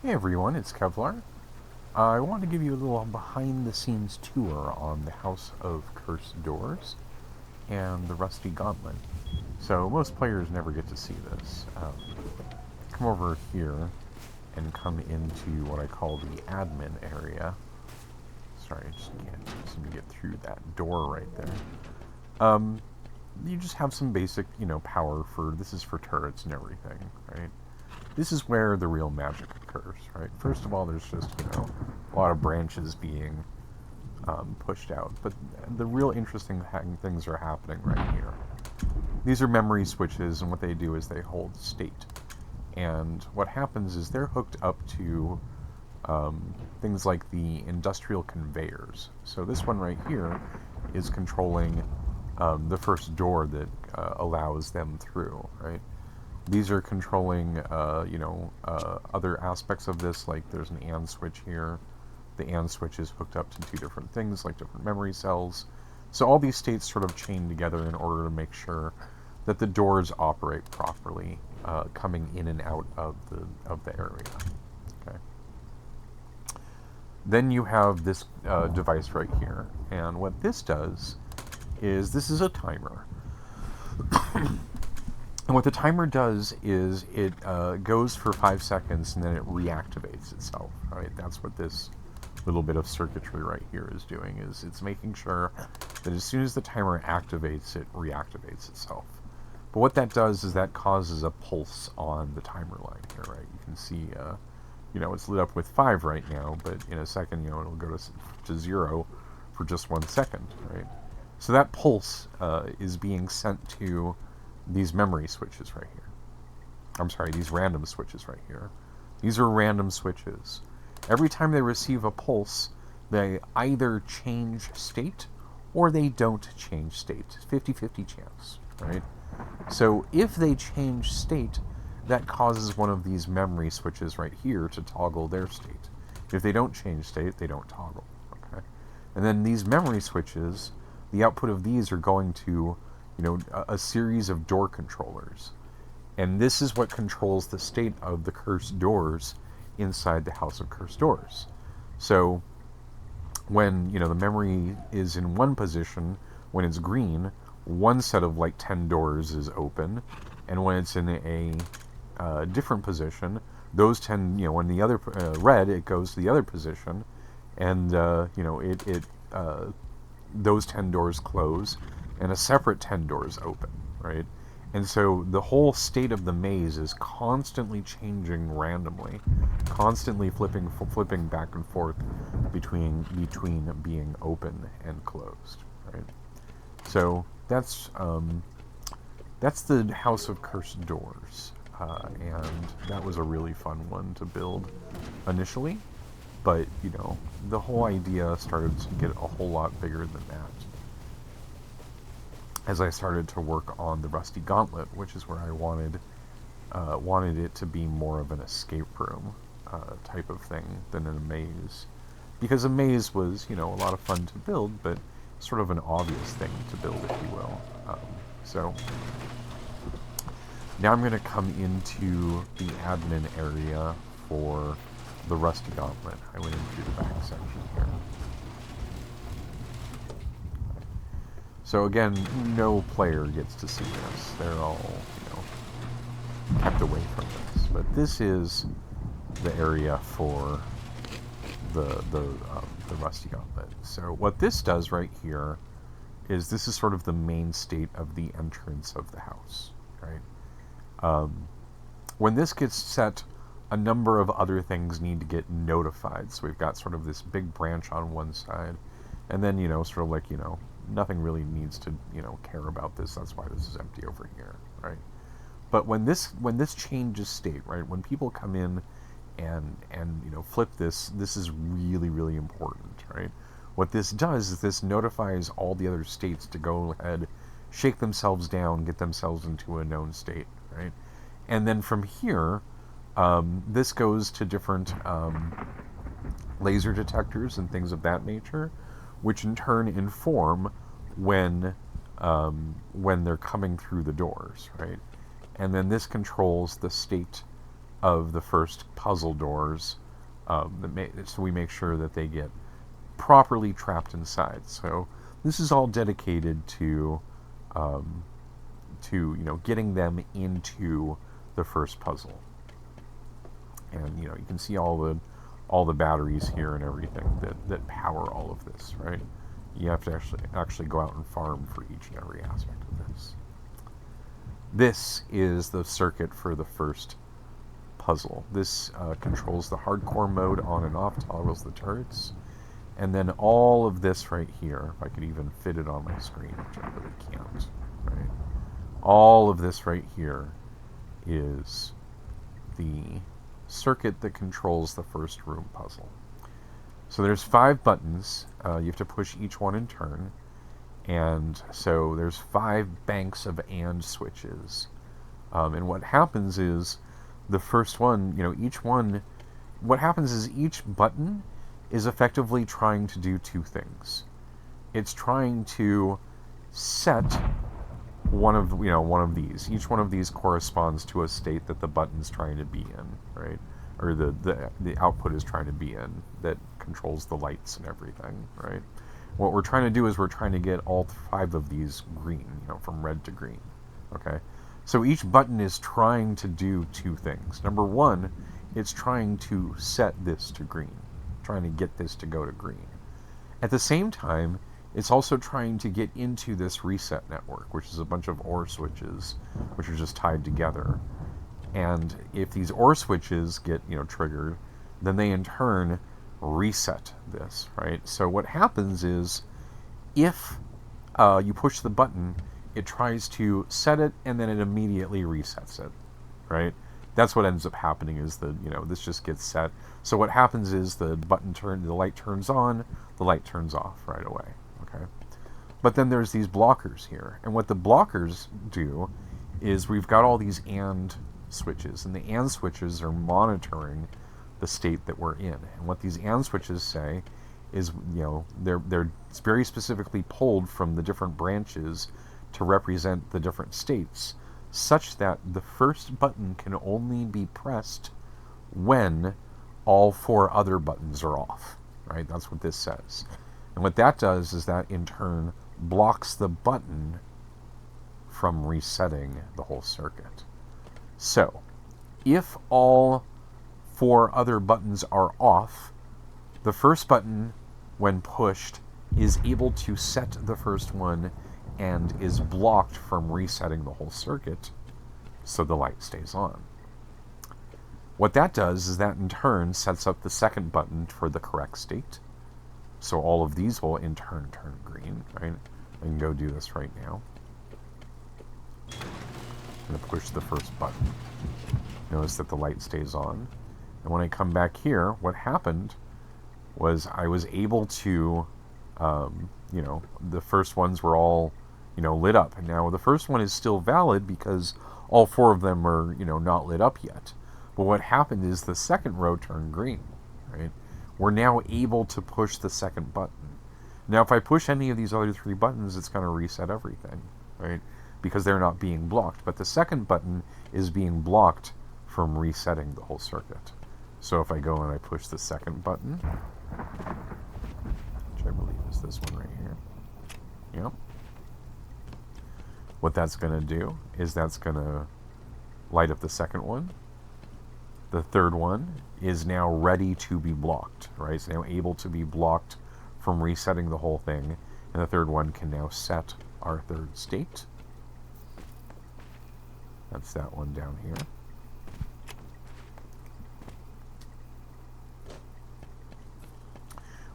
Hey everyone, it's Kevlar. I want to give you a little behind the scenes tour on the House of Cursed Doors and the Rusty Gauntlet. So, most players never get to see this. Come over here and come into what I call the admin area. Sorry, I just can't seem to get through that door right there. Um, you just have some basic, power for this is for turrets and everything, right? This is where the real magic occurs, right? First of all, there's just, a lot of branches being pushed out. But the real interesting things are happening right here. These are memory switches, and what they do is they hold state. And what happens is they're hooked up to things like the industrial conveyors. So this one right here is controlling the first door that allows them through, right? These are controlling, other aspects of this, like there's an AND switch here. The AND switch is hooked up to two different things, like different memory cells. So all these states sort of chain together in order to make sure that the doors operate properly, coming in and out of the area. Okay. Then you have this device right here, and what this does is this is a timer. And what the timer does is it goes for 5 seconds and then it reactivates itself. Right? That's what this little bit of circuitry right here is doing. Is it's making sure that as soon as the timer activates, it reactivates itself. But what that does is that causes a pulse on the timer line here. Right? You can see, it's lit up with 5 right now, but in a second, it'll go to 0 for just 1 second. Right? So that pulse is being sent to these memory switches right here. I'm sorry, these random switches right here. These are random switches. Every time they receive a pulse, they either change state or they don't change state. 50-50 chance, right? So if they change state, that causes one of these memory switches right here to toggle their state. If they don't change state, they don't toggle, okay? And then these memory switches, the output of these are going to a series of door controllers. And this is what controls the state of the cursed doors inside the House of Cursed Doors. So when, the memory is in one position, when it's green, one set of like 10 doors is open. And when it's in a different position, those 10, when the other red, it goes to the other position. And, those 10 doors close and a separate 10 doors open, right? And so the whole state of the maze is constantly changing randomly, constantly flipping back and forth between being open and closed, right? So that's the House of Cursed Doors, and that was a really fun one to build initially, but the whole idea started to get a whole lot bigger than that as I started to work on the Rusty Gauntlet, which is where I wanted it to be more of an escape room type of thing than a maze. Because a maze was, a lot of fun to build, but sort of an obvious thing to build, if you will. So now I'm going to come into the admin area for the Rusty Gauntlet. I went in through the back section here. So again, no player gets to see this. They're all, kept away from this. But this is the area for the Rusty Gauntlet. So what this does right here is this is sort of the main state of the entrance of the house, right? When this gets set, a number of other things need to get notified. So we've got sort of this big branch on one side, and then, sort of like, nothing really needs to, care about this. That's why this is empty over here, right? But when this changes state, right, when people come in and flip this is really, really important, right? What this does is this notifies all the other states to go ahead, shake themselves down, get themselves into a known state, right? And then from here, this goes to different laser detectors and things of that nature, which in turn inform when they're coming through the doors, right? And then this controls the state of the first puzzle doors, so we make sure that they get properly trapped inside. So this is all dedicated to getting them into the first puzzle. And you can see all the batteries here and everything that power all of this, right? You have to actually go out and farm for each and every aspect of this. This is the circuit for the first puzzle. This controls the hardcore mode on and off, toggles the turrets, and then all of this right here, if I could even fit it on my screen, which I really can't, right? All of this right here is the circuit that controls the first room puzzle. So there's 5 buttons. You have to push each one in turn. And so there's 5 banks of AND switches. And what happens is the first one, what happens is each button is effectively trying to do 2 things. It's trying to set one of these. Each one of these corresponds to a state that the button's trying to be in, right? Or the output is trying to be in, that controls the lights and everything, right? What we're trying to do is we're trying to get all 5 of these green, from red to green, okay? So each button is trying to do 2 things. Number 1, it's trying to set this to green, trying to get this to go to green. At the same time, it's also trying to get into this reset network, which is a bunch of OR switches, which are just tied together. And if these OR switches get, triggered, then they in turn reset this, right? So what happens is, if you push the button, it tries to set it, and then it immediately resets it, right? That's what ends up happening, is that, this just gets set. So what happens is the light turns on, the light turns off right away, okay? But then there's these blockers here, and what the blockers do is we've got all these AND switches, and the AND switches are monitoring the state that we're in. And what these AND switches say is, they're very specifically pulled from the different branches to represent the different states, such that the first button can only be pressed when all 4 other buttons are off, right? That's what this says. And what that does is that in turn blocks the button from resetting the whole circuit. So, if all 4 other buttons are off, the first button, when pushed, is able to set the first one and is blocked from resetting the whole circuit, so the light stays on. What that does is that in turn sets up the second button for the correct state. So all of these will in turn turn green, right? I can go do this right now. I'm going to push the first button. Notice that the light stays on. And when I come back here, what happened was I was able to, the first ones were all, lit up. And now the first one is still valid because all 4 of them are, not lit up yet. But what happened is the second row turned green, right? We're now able to push the second button. Now, if I push any of these other 3 buttons, it's going to reset everything, right? Because they're not being blocked. But the second button is being blocked from resetting the whole circuit. So if I go and I push the second button, which I believe is this one right here, yep. What that's going to do is that's going to light up the second one. The third one is now ready to be blocked, right? It's now able to be blocked from resetting the whole thing. And the third one can now set our third state. That's that one down here.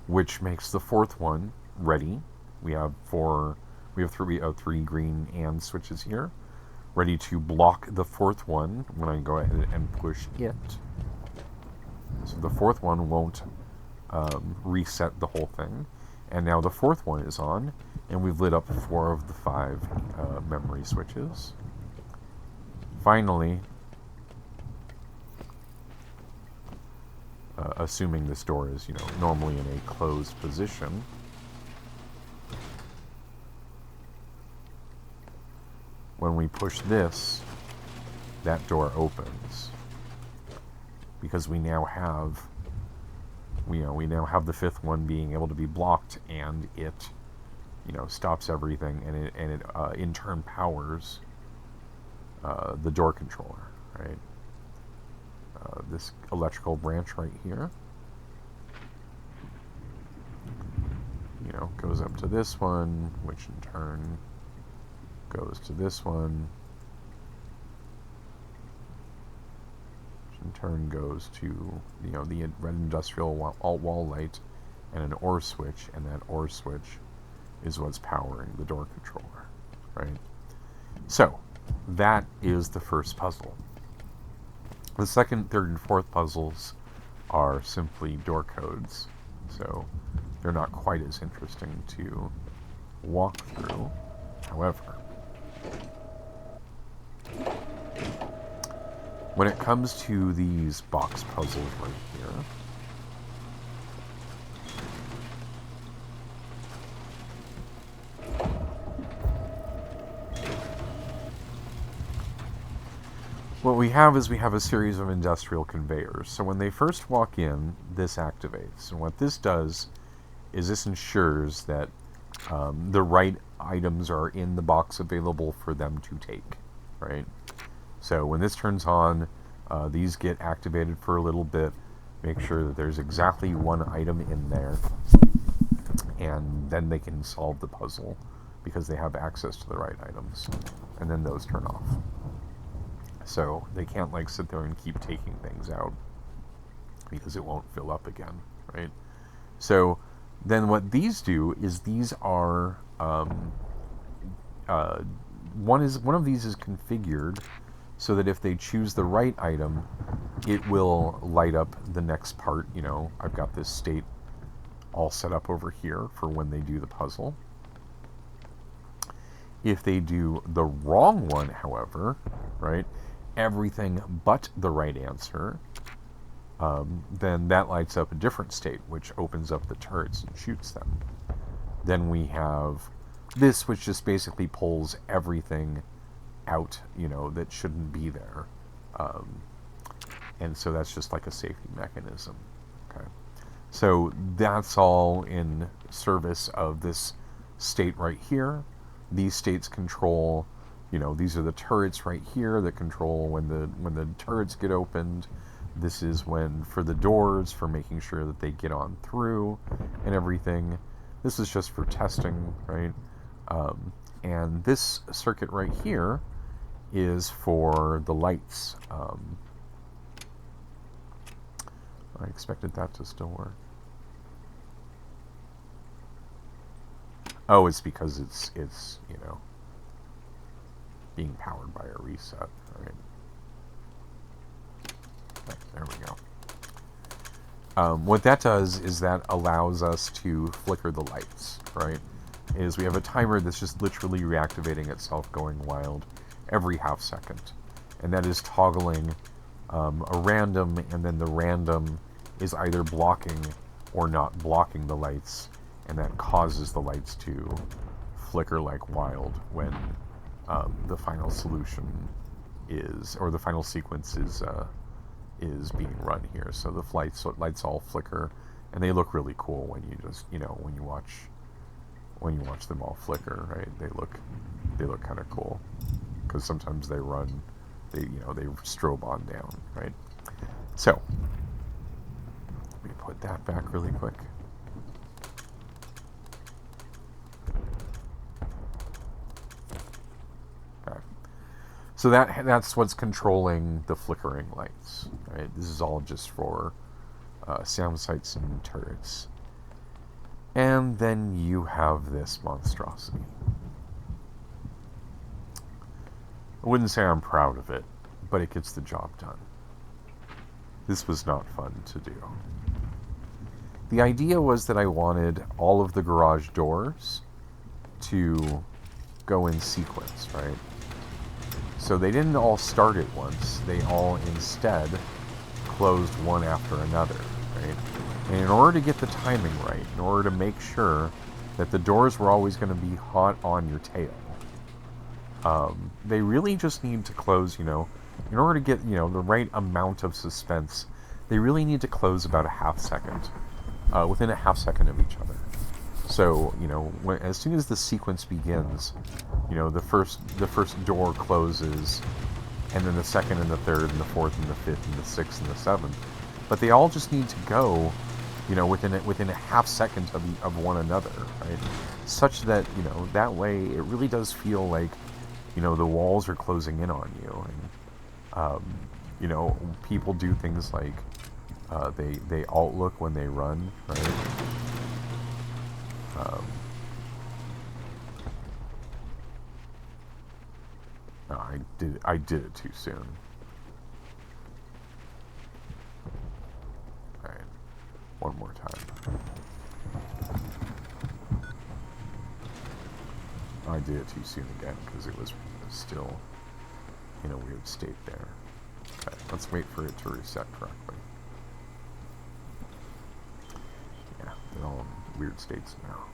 Which makes the fourth one ready. We have 3 green AND switches here, ready to block the fourth one when I go ahead and push it. So the fourth one won't reset the whole thing. And now the fourth one is on, and we've lit up 4 of the 5 memory switches. Finally, assuming this door is, normally in a closed position, when we push this, that door opens. because we now have, we now have the fifth one being able to be blocked, and it, stops everything, and it in turn powers the door controller, right? This electrical branch right here, goes up to this one, which in turn goes to this one, which in turn goes to, the red industrial wall light and an OR switch, and that OR switch is what's powering the door controller, right? So, that is the first puzzle. The second, third, and fourth puzzles are simply door codes, so they're not quite as interesting to walk through. However, when it comes to these box puzzles right here, what we have is we have a series of industrial conveyors. So when they first walk in, this activates. And what this does is this ensures that the right items are in the box available for them to take, right? So when this turns on, these get activated for a little bit, make sure that there's exactly one item in there, and then they can solve the puzzle because they have access to the right items, and then those turn off. So they can't sit there and keep taking things out because it won't fill up again, right? So then what these do is these are one of these is configured so that if they choose the right item, it will light up the next part. I've got this state all set up over here for when they do the puzzle. If they do the wrong one, however, right, everything but the right answer, then that lights up a different state, which opens up the turrets and shoots them. Then we have this, which just basically pulls everything out, that shouldn't be there. And so that's just like a safety mechanism. Okay. So that's all in service of this state right here. These states control, these are the turrets right here that control when the turrets get opened. This is when, for the doors, for making sure that they get on through and everything. This is just for testing, right? And this circuit right here is for the lights. I expected that to still work. Oh, it's because it's being powered by a reset. Right. Okay, there we go. What that does is that allows us to flicker the lights, right? Is we have a timer that's just literally reactivating itself, going wild every half second. And that is toggling a random, and then the random is either blocking or not blocking the lights, and that causes the lights to flicker like wild when the final solution is, or the final sequence is being run here. So the lights all flicker, and they look really cool when you just, when you watch them all flicker, right? They look kind of cool because sometimes they run, they strobe on down, right? So let me put that back really quick. So that's what's controlling the flickering lights, right? This is all just for sound sites and turrets. And then you have this monstrosity. I wouldn't say I'm proud of it, but it gets the job done. This was not fun to do. The idea was that I wanted all of the garage doors to go in sequence, right? So they didn't all start at once. They all instead closed one after another, right? And in order to get the timing right, in order to make sure that the doors were always going to be hot on your tail, they really just need to close, in order to get, the right amount of suspense, they really need to close about a half second, within a half second of each other. So, as soon as the sequence begins, the first door closes, and then the second and the third and the fourth and the fifth and the sixth and the seventh. But they all just need to go, within a half second of one another, right? Such that, that way it really does feel like, the walls are closing in on you. And, people do things like, they alt look when they run, right? No, I did it too soon. Alright. One more time. I did it too soon again because it was still in a weird state there. Okay, let's wait for it to reset correctly. Yeah, they're all in weird states now.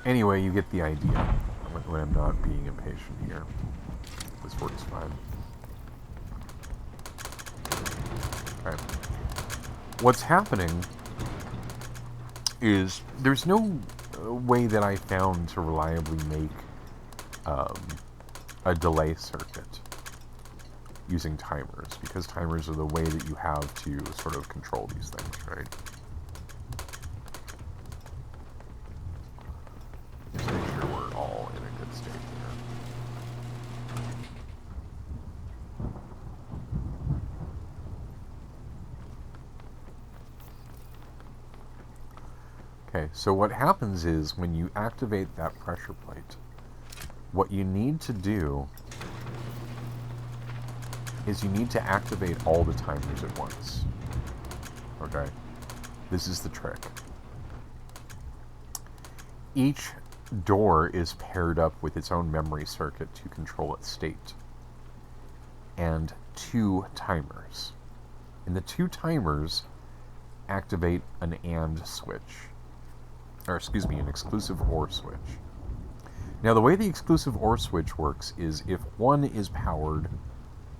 Anyway, you get the idea when I'm not being impatient here. This works fine. Okay. What's happening is there's no way that I found to reliably make a delay circuit using timers, because timers are the way that you have to sort of control these things, right? Just make sure we're all in a good state here. Okay, so what happens is when you activate that pressure plate, what you need to do is you need to activate all the timers at once. Okay? This is the trick. Each door is paired up with its own memory circuit to control its state. And 2 timers. And the 2 timers activate an AND switch. Or, excuse me, an exclusive OR switch. Now, the way the exclusive OR switch works is if one is powered,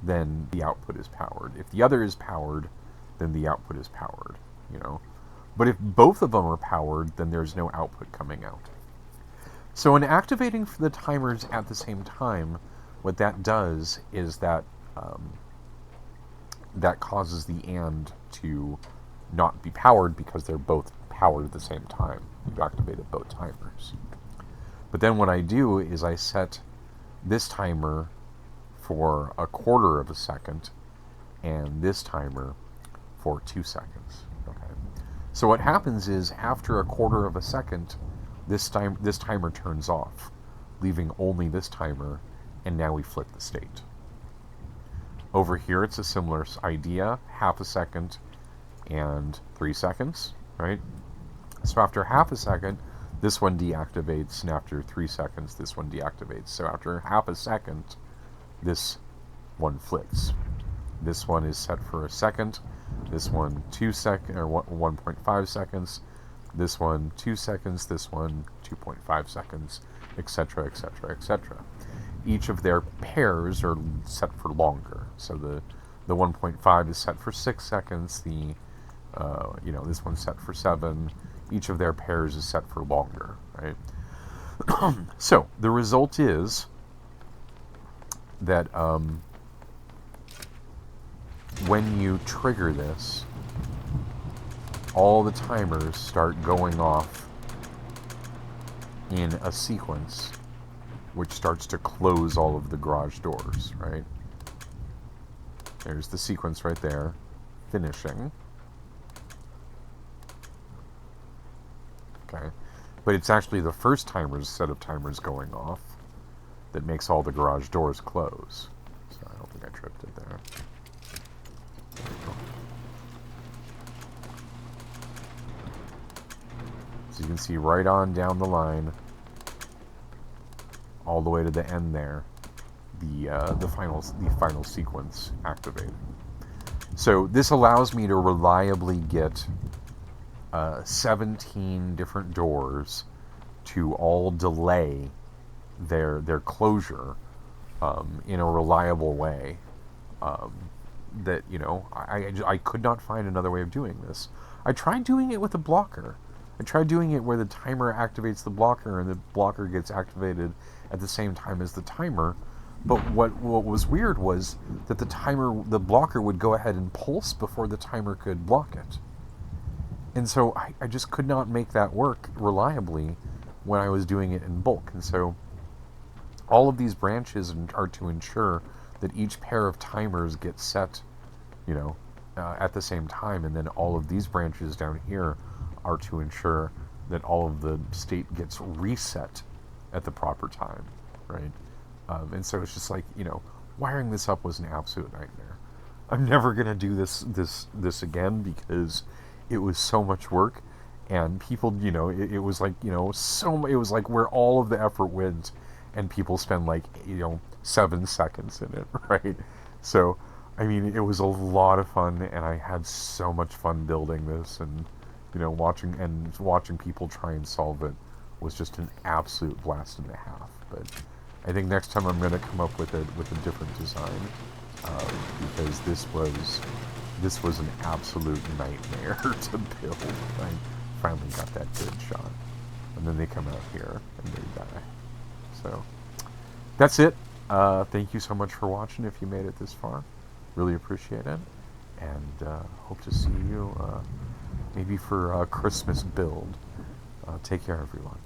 then the output is powered. If the other is powered, then the output is powered, But if both of them are powered, then there's no output coming out. So in activating the timers at the same time, what that does is that that causes the AND to not be powered because they're both powered at the same time. You've activated both timers. But then what I do is I set this timer for 1/4 of a second and this timer for 2 seconds. Okay. So what happens is after 1/4 of a second, this timer turns off, leaving only this timer, and now we flip the state. Over here it's a similar idea, half a second and 3 seconds, right? So after half a second, this one deactivates, and after 3 seconds, this one deactivates. So after half a second, this one flips. This one is set for a second. This one 1.5 seconds. This one 2 seconds. This one 2.5 seconds, etc., etc., etc. Each of their pairs are set for longer. So the 1.5 is set for 6 seconds. This one's set for 7. Each of their pairs is set for longer, right? So the result is that when you trigger this, all the timers start going off in a sequence which starts to close all of the garage doors, right? There's the sequence right there, finishing. Okay, but it's actually the first set of timers going off that makes all the garage doors close. So I don't think I tripped it there. So you can see right on down the line, all the way to the end there, the final sequence activated. So this allows me to reliably get 17 different doors to all delay their closure in a reliable way. Um, that I could not find another way of doing this. I tried doing it with a blocker. I tried doing it where the timer activates the blocker and the blocker gets activated at the same time as the timer. But what was weird was that the blocker would go ahead and pulse before the timer could block it. And so I just could not make that work reliably when I was doing it in bulk. And so all of these branches are to ensure that each pair of timers gets set, at the same time, and then all of these branches down here are to ensure that all of the state gets reset at the proper time, right? And so it's just like, wiring this up was an absolute nightmare. I'm never gonna do this again because it was so much work, and people, it was like, it was like where all of the effort went, and people spend like 7 seconds in it, right? So, I mean, it was a lot of fun, and I had so much fun building this, and watching people try and solve it was just an absolute blast and a half. But I think next time I'm going to come up with a different design, because this was an absolute nightmare to build. I finally got that good shot, and then they come out here and they die. So that's it. Thank you so much for watching. If you made it this far, really appreciate it, and hope to see you maybe for a Christmas build. Take care, everyone.